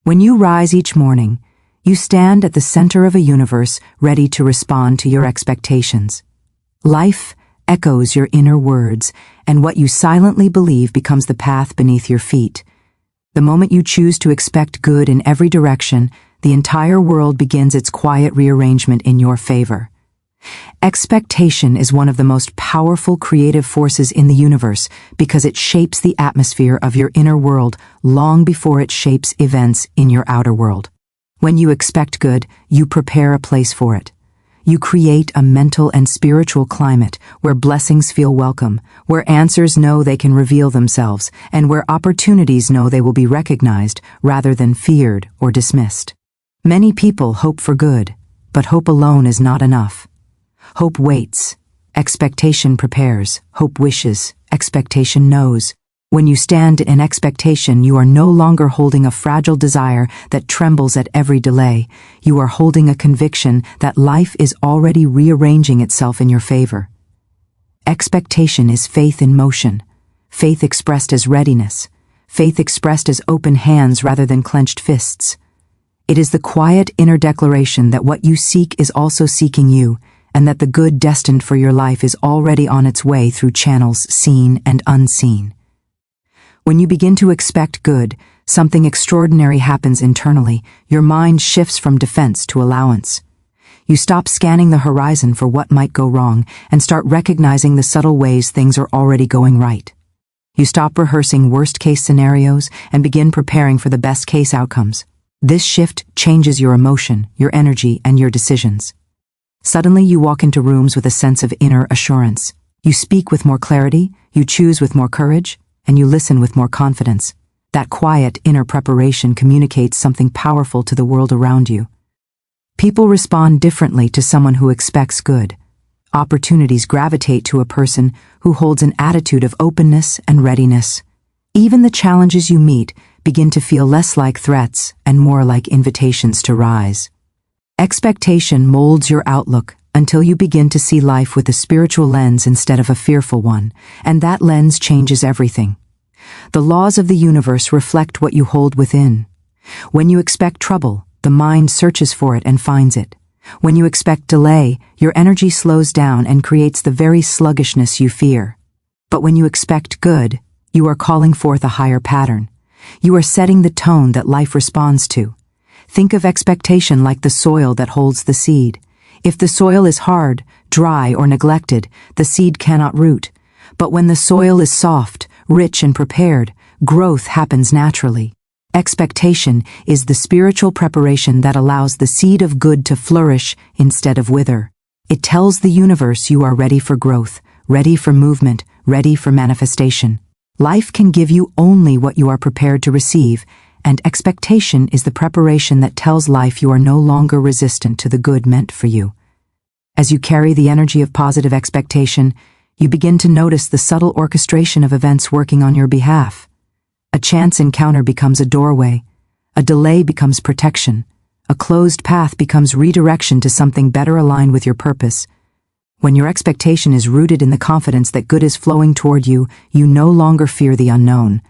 When you rise each morning, you stand at the center of a universe ready to respond to your expectations. Life echoes your inner words, and what you silently believe becomes the path beneath your feet. The moment you choose to expect good in every direction, the entire world begins its quiet rearrangement in your favor. Expectation is one of the most powerful creative forces in the universe because it shapes the atmosphere of your inner world long before it shapes events in your outer world. When you expect good, you prepare a place for it. You create a mental and spiritual climate where blessings feel welcome, where answers know they can reveal themselves, and where opportunities know they will be recognized rather than feared or dismissed. Many people hope for good, but hope alone is not enough. Hope waits. Expectation prepares. Hope wishes. Expectation knows. When you stand in expectation, you are no longer holding a fragile desire that trembles at every delay. You are holding a conviction that life is already rearranging itself in your favor. Expectation is faith in motion. Faith expressed as readiness. Faith expressed as open hands rather than clenched fists. It is the quiet inner declaration that what you seek is also seeking you, and that the good destined for your life is already on its way through channels seen and unseen. When you begin to expect good, something extraordinary happens internally. Your mind shifts from defense to allowance. You stop scanning the horizon for what might go wrong and start recognizing the subtle ways things are already going right. You stop rehearsing worst-case scenarios and begin preparing for the best-case outcomes. This shift changes your emotion, your energy, and your decisions. Suddenly you walk into rooms with a sense of inner assurance. You speak with more clarity, you choose with more courage, and you listen with more confidence. That quiet inner preparation communicates something powerful to the world around you. People respond differently to someone who expects good. Opportunities gravitate to a person who holds an attitude of openness and readiness. Even the challenges you meet begin to feel less like threats and more like invitations to rise. Expectation molds your outlook until you begin to see life with a spiritual lens instead of a fearful one, and that lens changes everything. The laws of the universe reflect what you hold within. When you expect trouble, the mind searches for it and finds it. When you expect delay, your energy slows down and creates the very sluggishness you fear. But when you expect good, you are calling forth a higher pattern. You are setting the tone that life responds to. Think of expectation like the soil that holds the seed. If the soil is hard, dry, or neglected, the seed cannot root. But when the soil is soft, rich, and prepared, growth happens naturally. Expectation is the spiritual preparation that allows the seed of good to flourish instead of wither. It tells the universe you are ready for growth, ready for movement, ready for manifestation. Life can give you only what you are prepared to receive, and expectation is the preparation that tells life you are no longer resistant to the good meant for you. As you carry the energy of positive expectation, you begin to notice the subtle orchestration of events working on your behalf. A chance encounter becomes a doorway. A delay becomes protection. A closed path becomes redirection to something better aligned with your purpose. When your expectation is rooted in the confidence that good is flowing toward you, you no longer fear the unknown.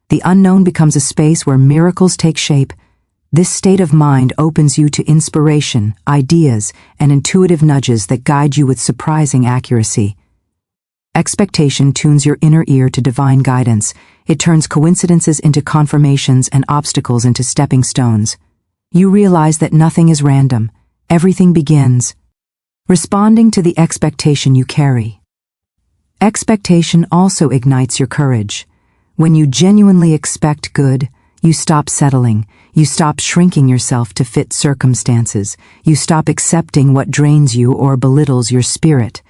The unknown becomes a space where miracles take shape. This state of mind opens you to inspiration, ideas, and intuitive nudges that guide you with surprising accuracy. Expectation tunes your inner ear to divine guidance. It turns coincidences into confirmations and obstacles into stepping stones. You realize that nothing is random. Everything begins responding to the expectation you carry. Expectation also ignites your courage. When you genuinely expect good, you stop settling. You stop shrinking yourself to fit circumstances. You stop accepting what drains you or belittles your spirit.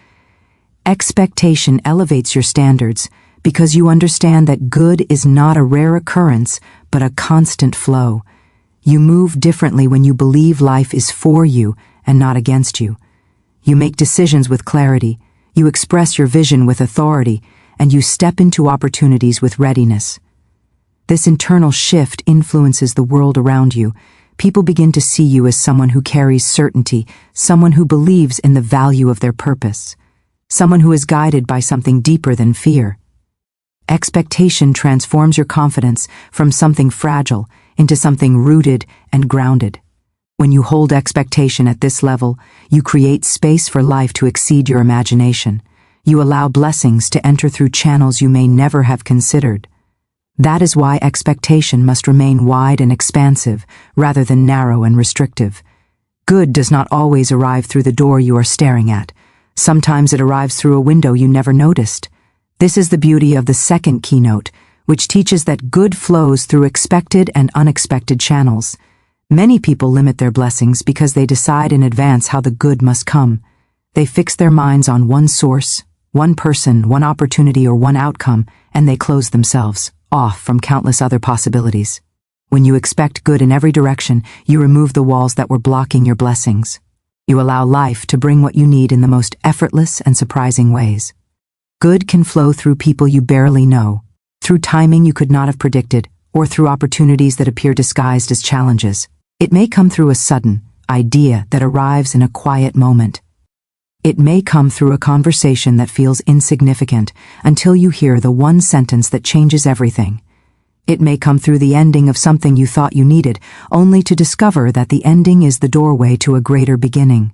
Expectation elevates your standards because you understand that good is not a rare occurrence, but a constant flow. You move differently when you believe life is for you and not against you. You make decisions with clarity. You express your vision with authority, and you step into opportunities with readiness. This internal shift influences the world around you. People begin to see you as someone who carries certainty, someone who believes in the value of their purpose, someone who is guided by something deeper than fear. Expectation transforms your confidence from something fragile into something rooted and grounded. When you hold expectation at this level, you create space for life to exceed your imagination. You allow blessings to enter through channels you may never have considered. That is why expectation must remain wide and expansive, rather than narrow and restrictive. Good does not always arrive through the door you are staring at. Sometimes it arrives through a window you never noticed. This is the beauty of the second keynote, which teaches that good flows through expected and unexpected channels. Many people limit their blessings because they decide in advance how the good must come. They fix their minds on one source, one person, one opportunity, or one outcome, and they close themselves off from countless other possibilities. When you expect good in every direction, you remove the walls that were blocking your blessings. You allow life to bring what you need in the most effortless and surprising ways. Good can flow through people you barely know, through timing you could not have predicted, or through opportunities that appear disguised as challenges. It may come through a sudden idea that arrives in a quiet moment. It may come through a conversation that feels insignificant until you hear the one sentence that changes everything. It may come through the ending of something you thought you needed, only to discover that the ending is the doorway to a greater beginning.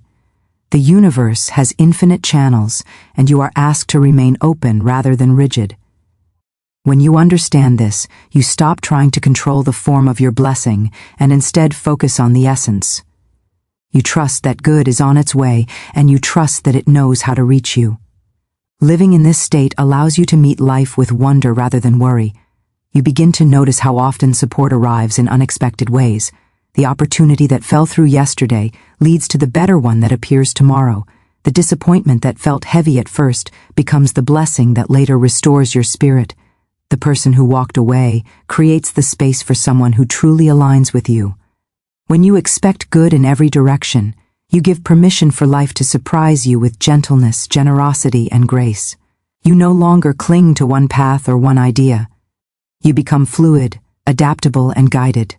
The universe has infinite channels, and you are asked to remain open rather than rigid. When you understand this, you stop trying to control the form of your blessing and instead focus on the essence. You trust that good is on its way, and you trust that it knows how to reach you. Living in this state allows you to meet life with wonder rather than worry. You begin to notice how often support arrives in unexpected ways. The opportunity that fell through yesterday leads to the better one that appears tomorrow. The disappointment that felt heavy at first becomes the blessing that later restores your spirit. The person who walked away creates the space for someone who truly aligns with you. When you expect good in every direction, you give permission for life to surprise you with gentleness, generosity, and grace. You no longer cling to one path or one idea. You become fluid, adaptable, and guided.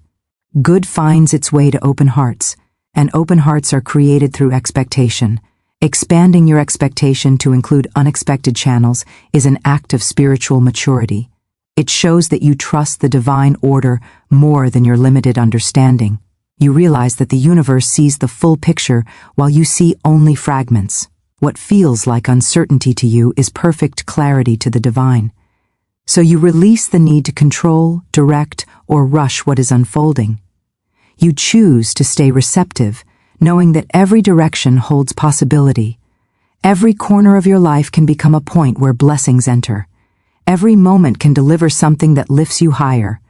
Good finds its way to open hearts, and open hearts are created through expectation. Expanding your expectation to include unexpected channels is an act of spiritual maturity. It shows that you trust the divine order more than your limited understanding. You realize that the universe sees the full picture while you see only fragments. What feels like uncertainty to you is perfect clarity to the divine. So you release the need to control, direct, or rush what is unfolding. You choose to stay receptive, knowing that every direction holds possibility. Every corner of your life can become a point where blessings enter. Every moment can deliver something that lifts you higher.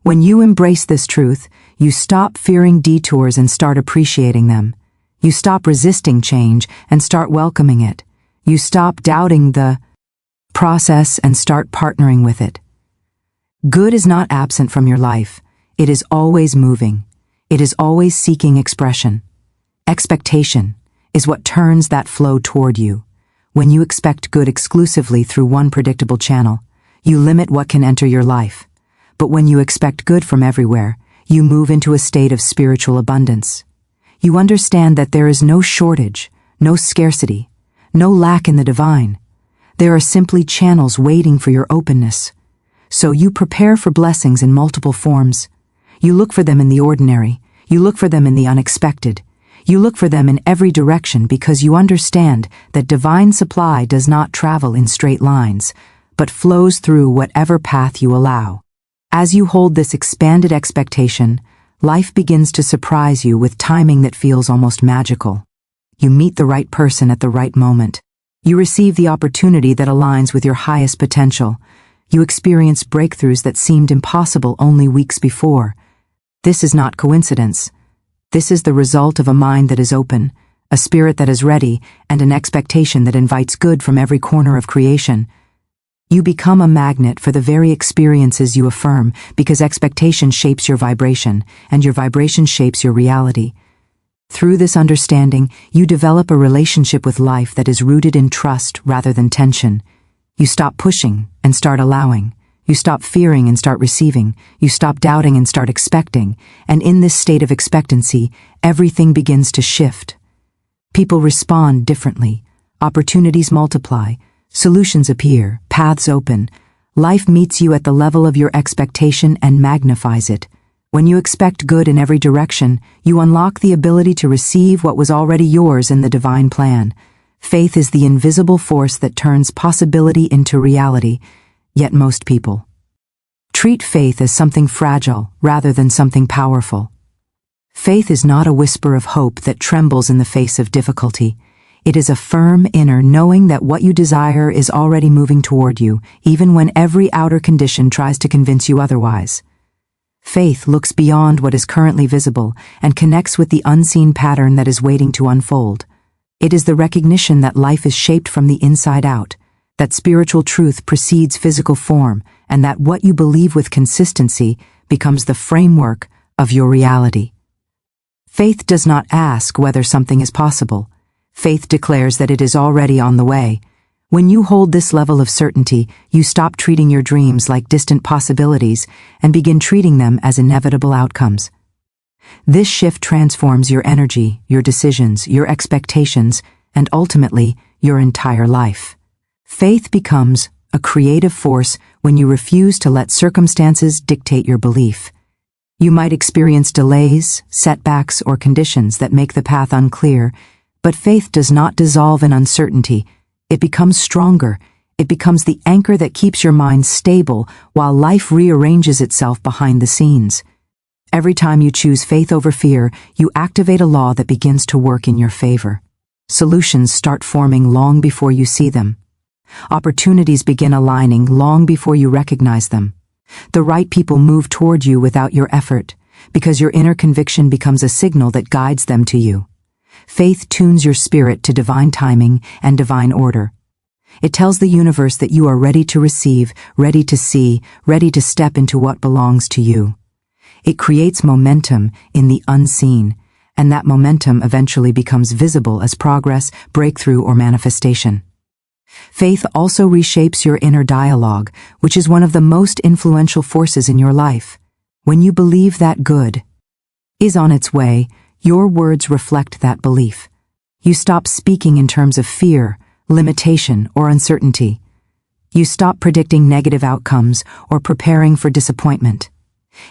When you embrace this truth, you stop fearing detours and start appreciating them. You stop resisting change and start welcoming it. You stop doubting the process and start partnering with it. Good is not absent from your life. It is always moving. It is always seeking expression. Expectation is what turns that flow toward you. When you expect good exclusively through one predictable channel, you limit what can enter your life. But when you expect good from everywhere, you move into a state of spiritual abundance. You understand that there is no shortage, no scarcity, no lack in the divine. There are simply channels waiting for your openness. So you prepare for blessings in multiple forms. You look for them in the ordinary. You look for them in the unexpected. You look for them in every direction because you understand that divine supply does not travel in straight lines, but flows through whatever path you allow. As you hold this expanded expectation, life begins to surprise you with timing that feels almost magical. You meet the right person at the right moment. You receive the opportunity that aligns with your highest potential. You experience breakthroughs that seemed impossible only weeks before. This is not coincidence. This is the result of a mind that is open, a spirit that is ready, and an expectation that invites good from every corner of creation. You become a magnet for the very experiences you affirm because expectation shapes your vibration, and your vibration shapes your reality. Through this understanding, you develop a relationship with life that is rooted in trust rather than tension. You stop pushing and start allowing. You stop fearing and start receiving. You stop doubting and start expecting. And in this state of expectancy, everything begins to shift. People respond differently. Opportunities multiply. Solutions appear. Paths open. Life meets you at the level of your expectation and magnifies it. When you expect good in every direction, you unlock the ability to receive what was already yours in the divine plan. Faith is the invisible force that turns possibility into reality, yet most people treat faith as something fragile rather than something powerful. Faith is not a whisper of hope that trembles in the face of difficulty. It is a firm inner knowing that what you desire is already moving toward you, even when every outer condition tries to convince you otherwise. Faith looks beyond what is currently visible and connects with the unseen pattern that is waiting to unfold. It is the recognition that life is shaped from the inside out, that spiritual truth precedes physical form, and that what you believe with consistency becomes the framework of your reality. Faith does not ask whether something is possible. Faith declares that it is already on the way. When you hold this level of certainty, you stop treating your dreams like distant possibilities and begin treating them as inevitable outcomes. This shift transforms your energy, your decisions, your expectations, and ultimately, your entire life. Faith becomes a creative force when you refuse to let circumstances dictate your belief. You might experience delays, setbacks, or conditions that make the path unclear, but faith does not dissolve in uncertainty. It becomes stronger. It becomes the anchor that keeps your mind stable while life rearranges itself behind the scenes. Every time you choose faith over fear, you activate a law that begins to work in your favor. Solutions start forming long before you see them. Opportunities begin aligning long before you recognize them. The right people move toward you without your effort, because your inner conviction becomes a signal that guides them to you. Faith tunes your spirit to divine timing and divine order. It tells the universe that you are ready to receive, ready to see, ready to step into what belongs to you. It creates momentum in the unseen, and that momentum eventually becomes visible as progress, breakthrough, or manifestation. Faith also reshapes your inner dialogue, which is one of the most influential forces in your life. When you believe that good is on its way, your words reflect that belief. You stop speaking in terms of fear, limitation, or uncertainty. You stop predicting negative outcomes or preparing for disappointment.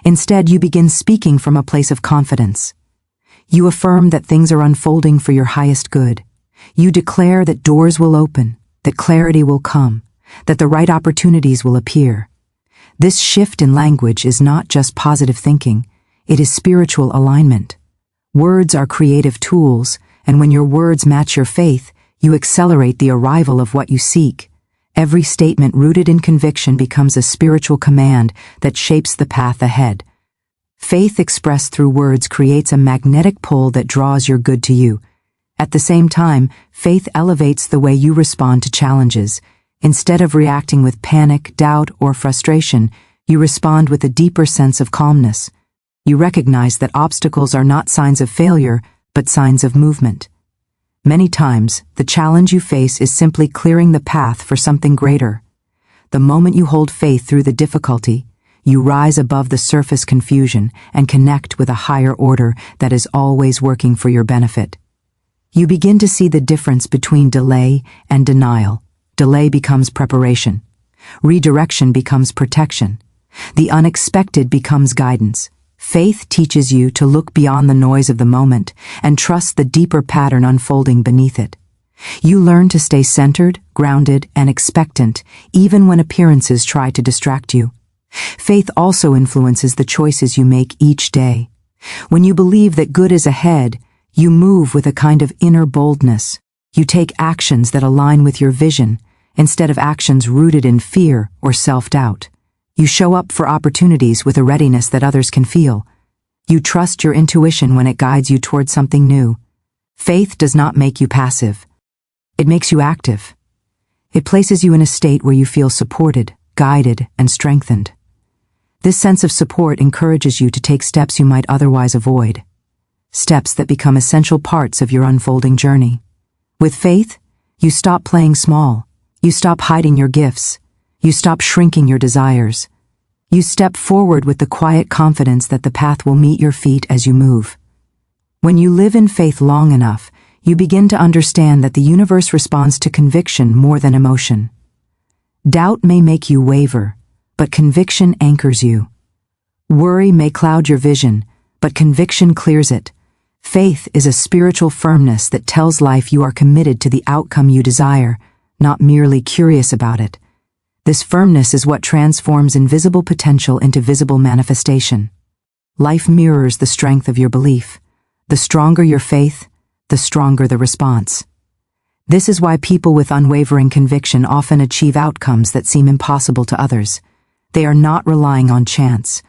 Instead, you begin speaking from a place of confidence. You affirm that things are unfolding for your highest good. You declare that doors will open, that clarity will come, that the right opportunities will appear. This shift in language is not just positive thinking, it is spiritual alignment. Words are creative tools, and when your words match your faith, you accelerate the arrival of what you seek. Every statement rooted in conviction becomes a spiritual command that shapes the path ahead. Faith expressed through words creates a magnetic pull that draws your good to you. At the same time, faith elevates the way you respond to challenges. Instead of reacting with panic, doubt, or frustration, you respond with a deeper sense of calmness. You recognize that obstacles are not signs of failure, but signs of movement. Many times, the challenge you face is simply clearing the path for something greater. The moment you hold faith through the difficulty, you rise above the surface confusion and connect with a higher order that is always working for your benefit. You begin to see the difference between delay and denial. Delay becomes preparation. Redirection becomes protection. The unexpected becomes guidance. Faith teaches you to look beyond the noise of the moment and trust the deeper pattern unfolding beneath it. You learn to stay centered, grounded, and expectant, even when appearances try to distract you. Faith also influences the choices you make each day. When you believe that good is ahead, you move with a kind of inner boldness. You take actions that align with your vision, instead of actions rooted in fear or self-doubt. You show up for opportunities with a readiness that others can feel. You trust your intuition when it guides you toward something new. Faith does not make you passive. It makes you active. It places you in a state where you feel supported, guided, and strengthened. This sense of support encourages you to take steps you might otherwise avoid. Steps that become essential parts of your unfolding journey. With faith, you stop playing small. You stop hiding your gifts. You stop shrinking your desires. You step forward with the quiet confidence that the path will meet your feet as you move. When you live in faith long enough, you begin to understand that the universe responds to conviction more than emotion. Doubt may make you waver, but conviction anchors you. Worry may cloud your vision, but conviction clears it. Faith is a spiritual firmness that tells life you are committed to the outcome you desire, not merely curious about it. This firmness is what transforms invisible potential into visible manifestation. Life mirrors the strength of your belief. The stronger your faith, the stronger the response. This is why people with unwavering conviction often achieve outcomes that seem impossible to others. They are not relying on chance.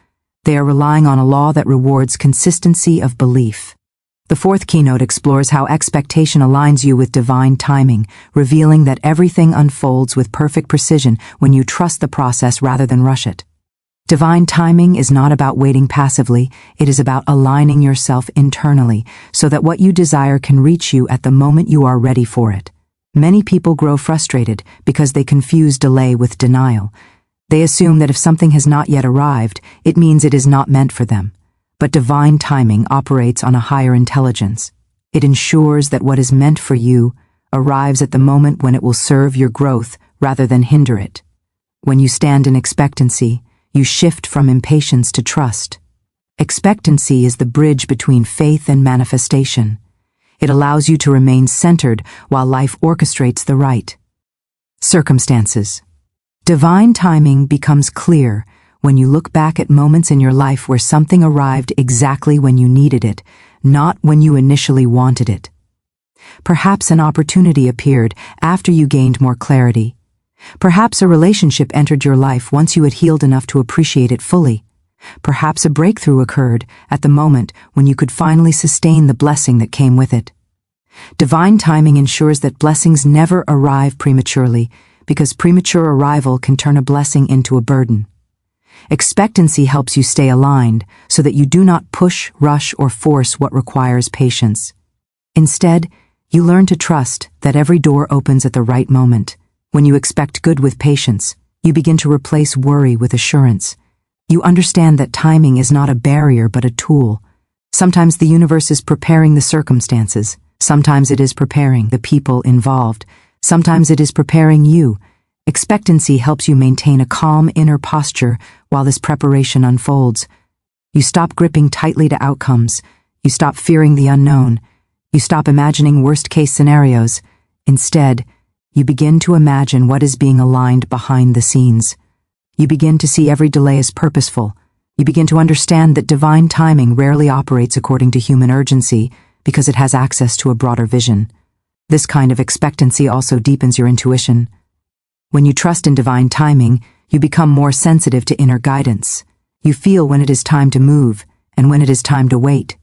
They are relying on a law that rewards consistency of belief. The fourth keynote explores how expectation aligns you with divine timing, revealing that everything unfolds with perfect precision when you trust the process rather than rush it. Divine timing is not about waiting passively, it is about aligning yourself internally so that what you desire can reach you at the moment you are ready for it. Many people grow frustrated because they confuse delay with denial. They assume that if something has not yet arrived, it means it is not meant for them. But divine timing operates on a higher intelligence. It ensures that what is meant for you arrives at the moment when it will serve your growth rather than hinder it. When you stand in expectancy, you shift from impatience to trust. Expectancy is the bridge between faith and manifestation. It allows you to remain centered while life orchestrates the right circumstances. Divine timing becomes clear when you look back at moments in your life where something arrived exactly when you needed it, not when you initially wanted it. Perhaps an opportunity appeared after you gained more clarity. Perhaps a relationship entered your life once you had healed enough to appreciate it fully. Perhaps a breakthrough occurred at the moment when you could finally sustain the blessing that came with it. Divine timing ensures that blessings never arrive prematurely, because premature arrival can turn a blessing into a burden. Expectancy helps you stay aligned so that you do not push, rush, or force what requires patience. Instead, you learn to trust that every door opens at the right moment. When you expect good with patience, you begin to replace worry with assurance. You understand that timing is not a barrier but a tool. Sometimes the universe is preparing the circumstances. Sometimes it is preparing the people involved. Sometimes it is preparing you. Expectancy helps you maintain a calm inner posture while this preparation unfolds. You stop gripping tightly to outcomes. You stop fearing the unknown. You stop imagining worst-case scenarios. Instead, you begin to imagine what is being aligned behind the scenes. You begin to see every delay as purposeful. You begin to understand that divine timing rarely operates according to human urgency because it has access to a broader vision. This kind of expectancy also deepens your intuition. When you trust in divine timing, you become more sensitive to inner guidance. You feel when it is time to move and when it is time to wait.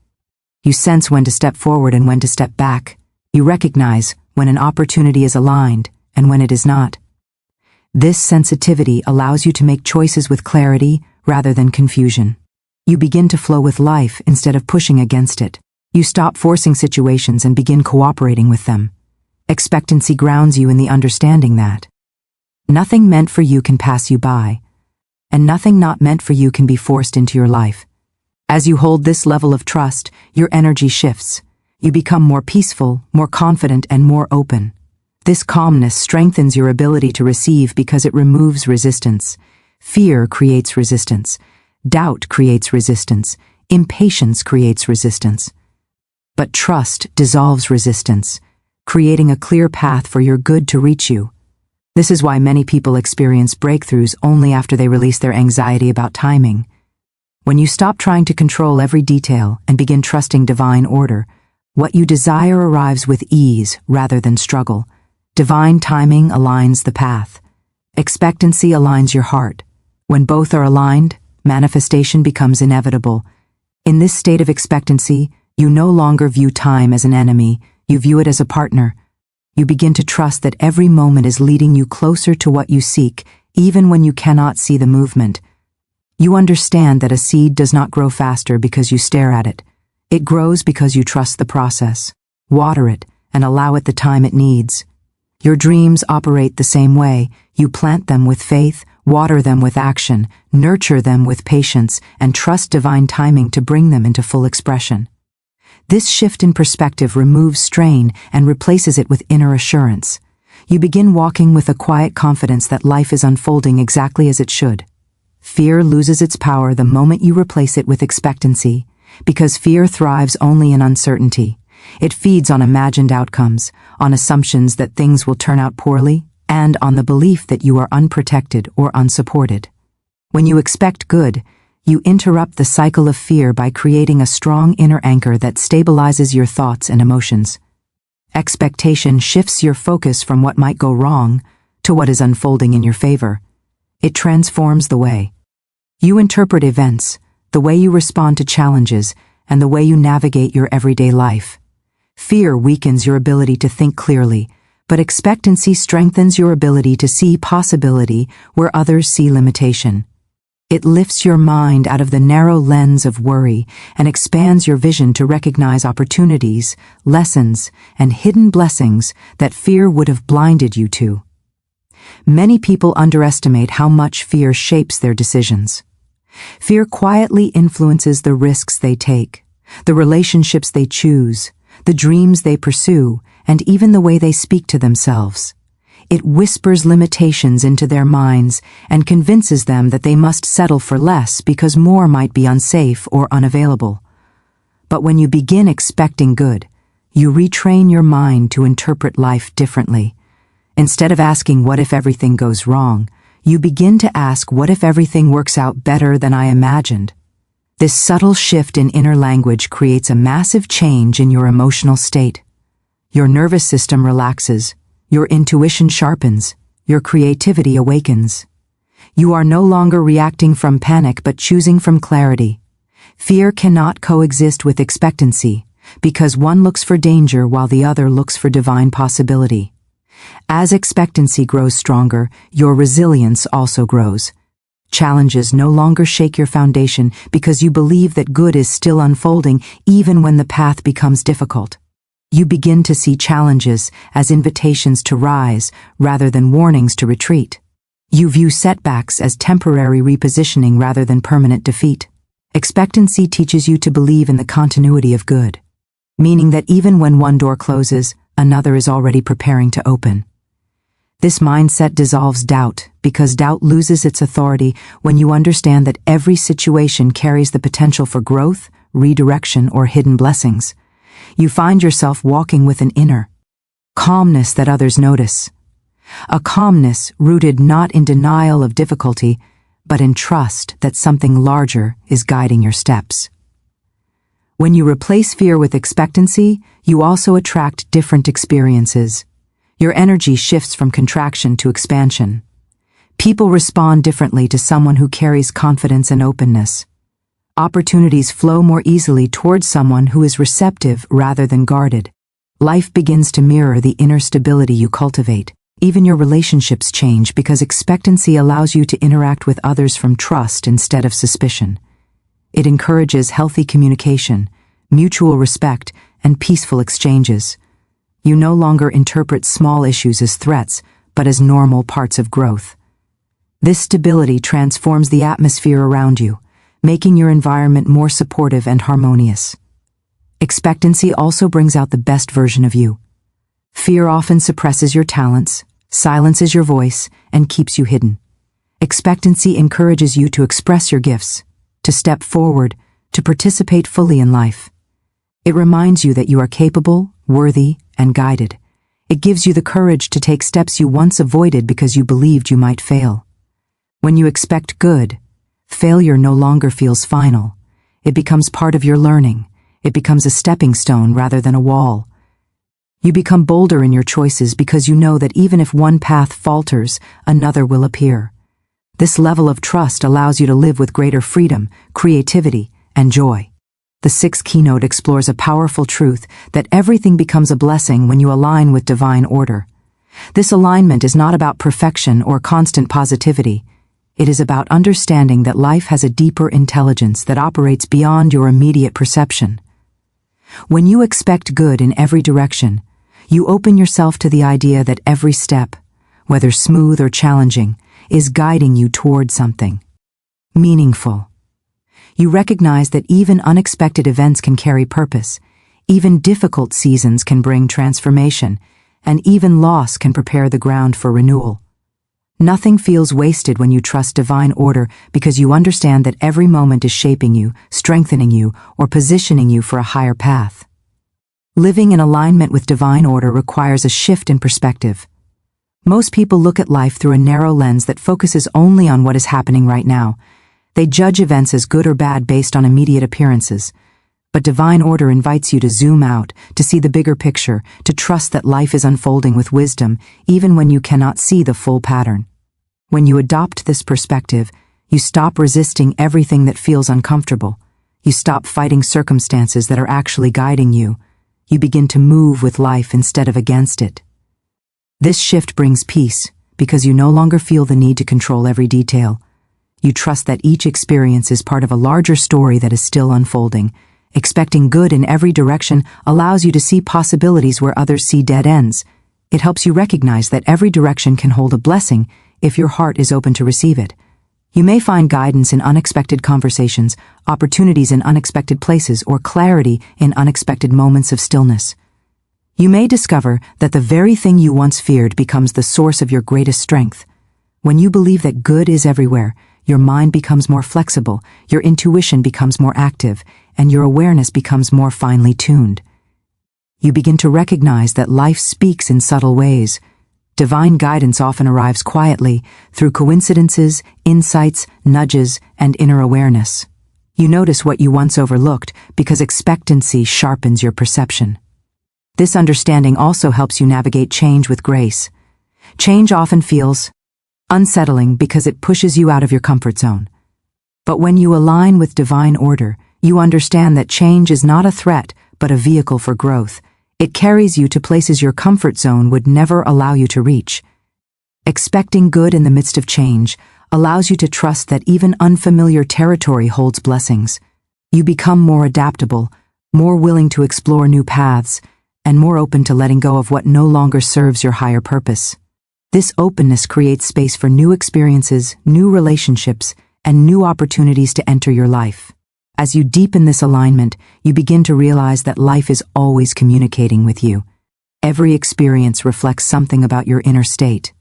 You sense when to step forward and when to step back. You recognize when an opportunity is aligned and when it is not. This sensitivity allows you to make choices with clarity rather than confusion. You begin to flow with life instead of pushing against it. You stop forcing situations and begin cooperating with them. Expectancy grounds you in the understanding that nothing meant for you can pass you by, and nothing not meant for you can be forced into your life. As you hold this level of trust, your energy shifts. You become more peaceful, more confident, and more open. This calmness strengthens your ability to receive because it removes resistance. Fear creates resistance. Doubt creates resistance. Impatience creates resistance. But trust dissolves resistance, creating a clear path for your good to reach you. This is why many people experience breakthroughs only after they release their anxiety about timing. When you stop trying to control every detail and begin trusting divine order, what you desire arrives with ease rather than struggle. Divine timing aligns the path. Expectancy aligns your heart. When both are aligned, manifestation becomes inevitable. In this state of expectancy, you no longer view time as an enemy, you view it as a partner. You begin to trust that every moment is leading you closer to what you seek, even when you cannot see the movement. You understand that a seed does not grow faster because you stare at it. It grows because you trust the process, water it, and allow it the time it needs. Your dreams operate the same way. You plant them with faith, water them with action, nurture them with patience, and trust divine timing to bring them into full expression. This shift in perspective removes strain and replaces it with inner assurance. You begin walking with a quiet confidence that life is unfolding exactly as it should. Fear loses its power the moment you replace it with expectancy, because fear thrives only in uncertainty. It feeds on imagined outcomes, on assumptions that things will turn out poorly, and on the belief that you are unprotected or unsupported. When you expect good, you interrupt the cycle of fear by creating a strong inner anchor that stabilizes your thoughts and emotions. Expectation shifts your focus from what might go wrong to what is unfolding in your favor. It transforms the way you interpret events, the way you respond to challenges, and the way you navigate your everyday life. Fear weakens your ability to think clearly, but expectancy strengthens your ability to see possibility where others see limitation. It lifts your mind out of the narrow lens of worry and expands your vision to recognize opportunities, lessons, and hidden blessings that fear would have blinded you to. Many people underestimate how much fear shapes their decisions. Fear quietly influences the risks they take, the relationships they choose, the dreams they pursue, and even the way they speak to themselves. It whispers limitations into their minds and convinces them that they must settle for less because more might be unsafe or unavailable. But when you begin expecting good, you retrain your mind to interpret life differently. Instead of asking what if everything goes wrong, you begin to ask what if everything works out better than I imagined. This subtle shift in inner language creates a massive change in your emotional state. Your nervous system relaxes, your intuition sharpens, your creativity awakens. You are no longer reacting from panic but choosing from clarity. Fear cannot coexist with expectancy, because one looks for danger while the other looks for divine possibility. As expectancy grows stronger, your resilience also grows. Challenges no longer shake your foundation because you believe that good is still unfolding even when the path becomes difficult. You begin to see challenges as invitations to rise rather than warnings to retreat. You view setbacks as temporary repositioning rather than permanent defeat. Expectancy teaches you to believe in the continuity of good, meaning that even when one door closes, another is already preparing to open. This mindset dissolves doubt because doubt loses its authority when you understand that every situation carries the potential for growth, redirection, or hidden blessings. You find yourself walking with an inner calmness that others notice. A calmness rooted not in denial of difficulty, but in trust that something larger is guiding your steps. When you replace fear with expectancy, you also attract different experiences. Your energy shifts from contraction to expansion. People respond differently to someone who carries confidence and openness. Opportunities flow more easily towards someone who is receptive rather than guarded. Life begins to mirror the inner stability you cultivate. Even your relationships change because expectancy allows you to interact with others from trust instead of suspicion. It encourages healthy communication, mutual respect, and peaceful exchanges. You no longer interpret small issues as threats, but as normal parts of growth. This stability transforms the atmosphere around you, making your environment more supportive and harmonious. Expectancy also brings out the best version of you. Fear often suppresses your talents, silences your voice, and keeps you hidden. Expectancy encourages you to express your gifts, to step forward, to participate fully in life. It reminds you that you are capable, worthy, and guided. It gives you the courage to take steps you once avoided because you believed you might fail. When you expect good, failure no longer feels final. It becomes part of your learning. It becomes a stepping stone rather than a wall. You become bolder in your choices because you know that even if one path falters, another will appear. This level of trust allows you to live with greater freedom, creativity, and joy. The sixth keynote explores a powerful truth that everything becomes a blessing when you align with divine order. This alignment is not about perfection or constant positivity. It is about understanding that life has a deeper intelligence that operates beyond your immediate perception. When you expect good in every direction, you open yourself to the idea that every step, whether smooth or challenging, is guiding you toward something meaningful. You recognize that even unexpected events can carry purpose, even difficult seasons can bring transformation, and even loss can prepare the ground for renewal. Nothing feels wasted when you trust divine order because you understand that every moment is shaping you, strengthening you, or positioning you for a higher path. Living in alignment with divine order requires a shift in perspective. Most people look at life through a narrow lens that focuses only on what is happening right now. They judge events as good or bad based on immediate appearances. But divine order invites you to zoom out, to see the bigger picture, to trust that life is unfolding with wisdom, even when you cannot see the full pattern. When you adopt this perspective, you stop resisting everything that feels uncomfortable. You stop fighting circumstances that are actually guiding you. You begin to move with life instead of against it. This shift brings peace, because you no longer feel the need to control every detail. You trust that each experience is part of a larger story that is still unfolding. Expecting good in every direction allows you to see possibilities where others see dead ends. It helps you recognize that every direction can hold a blessing if your heart is open to receive it. You may find guidance in unexpected conversations, opportunities in unexpected places, or clarity in unexpected moments of stillness. You may discover that the very thing you once feared becomes the source of your greatest strength. When you believe that good is everywhere, your mind becomes more flexible, your intuition becomes more active, and your awareness becomes more finely tuned. You begin to recognize that life speaks in subtle ways. Divine guidance often arrives quietly, through coincidences, insights, nudges, and inner awareness. You notice what you once overlooked because expectancy sharpens your perception. This understanding also helps you navigate change with grace. Change often feels unsettling because it pushes you out of your comfort zone. But when you align with divine order, you understand that change is not a threat, but a vehicle for growth. It carries you to places your comfort zone would never allow you to reach. Expecting good in the midst of change allows you to trust that even unfamiliar territory holds blessings. You become more adaptable, more willing to explore new paths, and more open to letting go of what no longer serves your higher purpose. This openness creates space for new experiences, new relationships, and new opportunities to enter your life. As you deepen this alignment, you begin to realize that life is always communicating with you. Every experience reflects something about your inner state.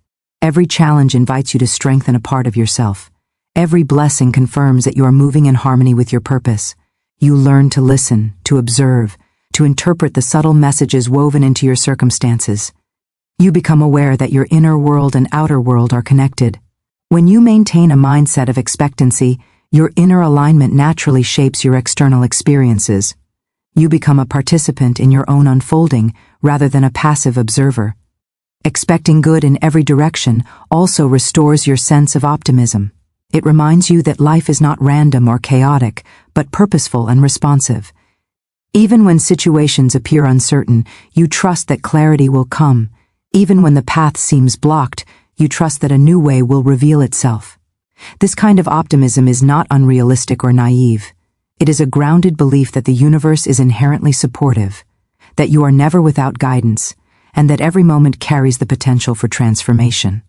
Every challenge invites you to strengthen a part of yourself. Every blessing confirms that you are moving in harmony with your purpose. You learn to listen, to observe, to interpret the subtle messages woven into your circumstances. You become aware that your inner world and outer world are connected. When you maintain a mindset of expectancy, your inner alignment naturally shapes your external experiences. You become a participant in your own unfolding rather than a passive observer. Expecting good in every direction also restores your sense of optimism. It reminds you that life is not random or chaotic, but purposeful and responsive. Even when situations appear uncertain, you trust that clarity will come. Even when the path seems blocked, you trust that a new way will reveal itself. This kind of optimism is not unrealistic or naive. It is a grounded belief that the universe is inherently supportive, that you are never without guidance, and that every moment carries the potential for transformation.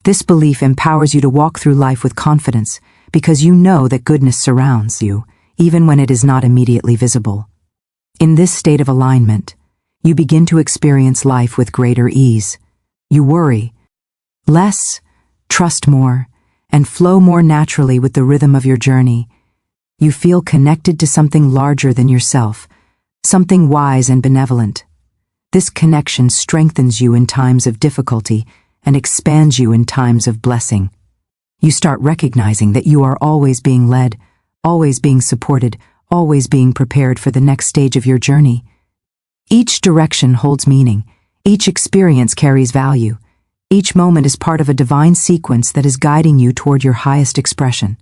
This belief empowers you to walk through life with confidence because you know that goodness surrounds you, even when it is not immediately visible. In this state of alignment, you begin to experience life with greater ease. You worry less, trust more, and flow more naturally with the rhythm of your journey. You feel connected to something larger than yourself, something wise and benevolent. This connection strengthens you in times of difficulty and expands you in times of blessing. You start recognizing that you are always being led, always being supported, always being prepared for the next stage of your journey. Each direction holds meaning. Each experience carries value. Each moment is part of a divine sequence that is guiding you toward your highest expression.